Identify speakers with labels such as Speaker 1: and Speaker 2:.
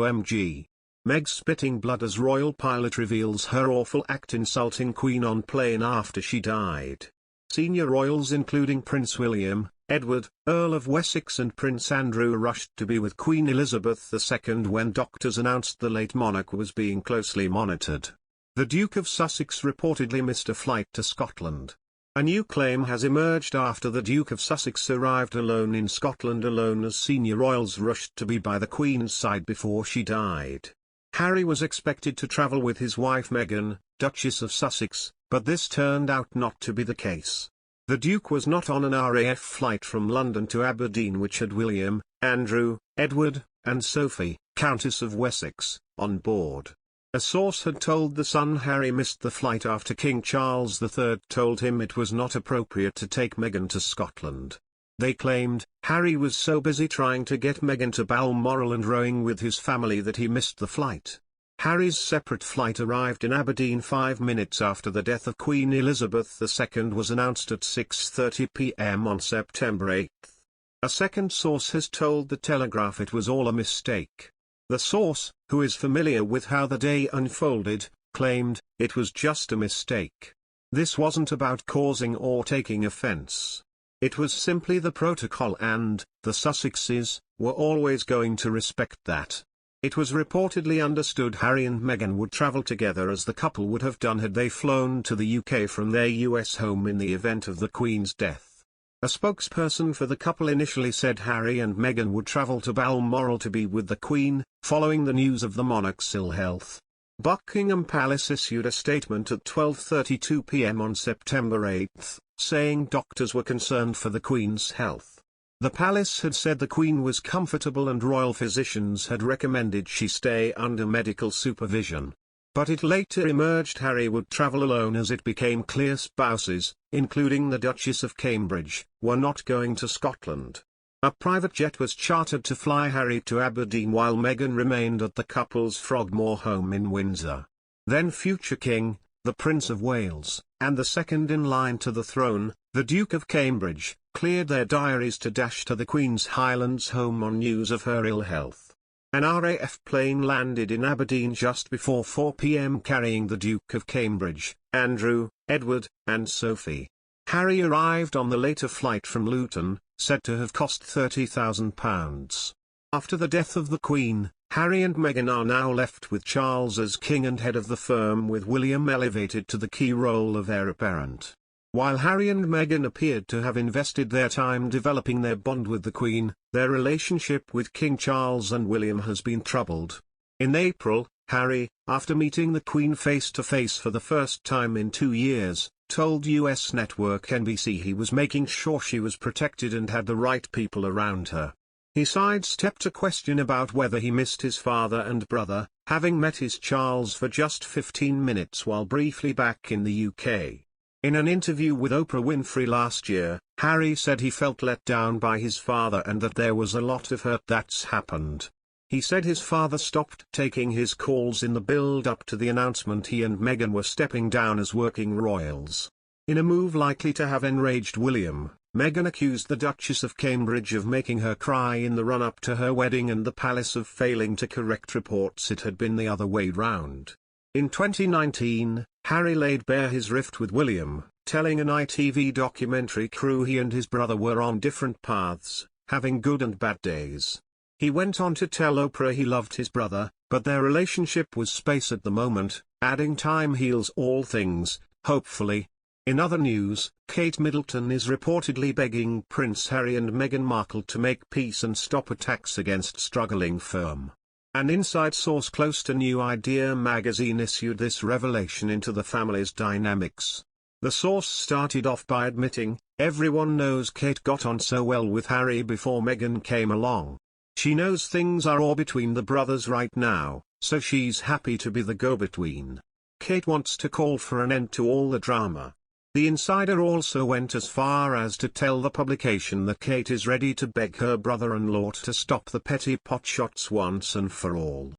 Speaker 1: OMG. Meg spitting blood as royal pilot reveals her awful act insulting Queen on plane after she died. Senior royals including Prince William, Edward, Earl of Wessex and Prince Andrew rushed to be with Queen Elizabeth II when doctors announced the late monarch was being closely monitored. The Duke of Sussex reportedly missed a flight to Scotland. A new claim has emerged after the Duke of Sussex arrived alone in Scotland as senior royals rushed to be by the Queen's side before she died. Harry was expected to travel with his wife Meghan, Duchess of Sussex, but this turned out not to be the case. The Duke was not on an RAF flight from London to Aberdeen which had William, Andrew, Edward, and Sophie, Countess of Wessex, on board. A source had told The Sun Harry missed the flight after King Charles III told him it was not appropriate to take Meghan to Scotland. They claimed, Harry was so busy trying to get Meghan to Balmoral and rowing with his family that he missed the flight. Harry's separate flight arrived in Aberdeen 5 minutes after the death of Queen Elizabeth II was announced at 6:30 p.m. on September 8. A second source has told The Telegraph it was all a mistake. The source, who is familiar with how the day unfolded, claimed, it was just a mistake. This wasn't about causing or taking offense. It was simply the protocol and, the Sussexes, were always going to respect that. It was reportedly understood Harry and Meghan would travel together as the couple would have done had they flown to the UK from their US home in the event of the Queen's death. A spokesperson for the couple initially said Harry and Meghan would travel to Balmoral to be with the Queen, following the news of the monarch's ill health. Buckingham Palace issued a statement at 12:32 p.m. on September 8, saying doctors were concerned for the Queen's health. The palace had said the Queen was comfortable and royal physicians had recommended she stay under medical supervision. But it later emerged Harry would travel alone as it became clear spouses, including the Duchess of Cambridge, were not going to Scotland. A private jet was chartered to fly Harry to Aberdeen while Meghan remained at the couple's Frogmore home in Windsor. Then future King, the Prince of Wales, and the second in line to the throne, the Duke of Cambridge, cleared their diaries to dash to the Queen's Highlands home on news of her ill health. An RAF plane landed in Aberdeen just before 4 p.m. carrying the Duke of Cambridge, Andrew, Edward, and Sophie. Harry arrived on the later flight from Luton, said to have cost £30,000. After the death of the Queen, Harry and Meghan are now left with Charles as king and head of the firm with William elevated to the key role of heir apparent. While Harry and Meghan appeared to have invested their time developing their bond with the Queen, their relationship with King Charles and William has been troubled. In April, Harry, after meeting the Queen face-to-face for the first time in 2 years, told US network NBC he was making sure she was protected and had the right people around her. He sidestepped a question about whether he missed his father and brother, having met his Charles for just 15 minutes while briefly back in the UK. In an interview with Oprah Winfrey last year, Harry said he felt let down by his father and that there was a lot of hurt that's happened. He said his father stopped taking his calls in the build-up to the announcement he and Meghan were stepping down as working royals. In a move likely to have enraged William, Meghan accused the Duchess of Cambridge of making her cry in the run-up to her wedding and the palace of failing to correct reports it had been the other way round. In 2019, Harry laid bare his rift with William, telling an ITV documentary crew he and his brother were on different paths, having good and bad days. He went on to tell Oprah he loved his brother, but their relationship was space at the moment, adding time heals all things, hopefully. In other news, Kate Middleton is reportedly begging Prince Harry and Meghan Markle to make peace and stop attacks against struggling firm. An inside source close to New Idea magazine issued this revelation into the family's dynamics. The source started off by admitting, everyone knows Kate got on so well with Harry before Meghan came along. She knows things are all between the brothers right now, so she's happy to be the go-between. Kate wants to call for an end to all the drama. The insider also went as far as to tell the publication that Kate is ready to beg her brother-in-law to stop the petty potshots once and for all.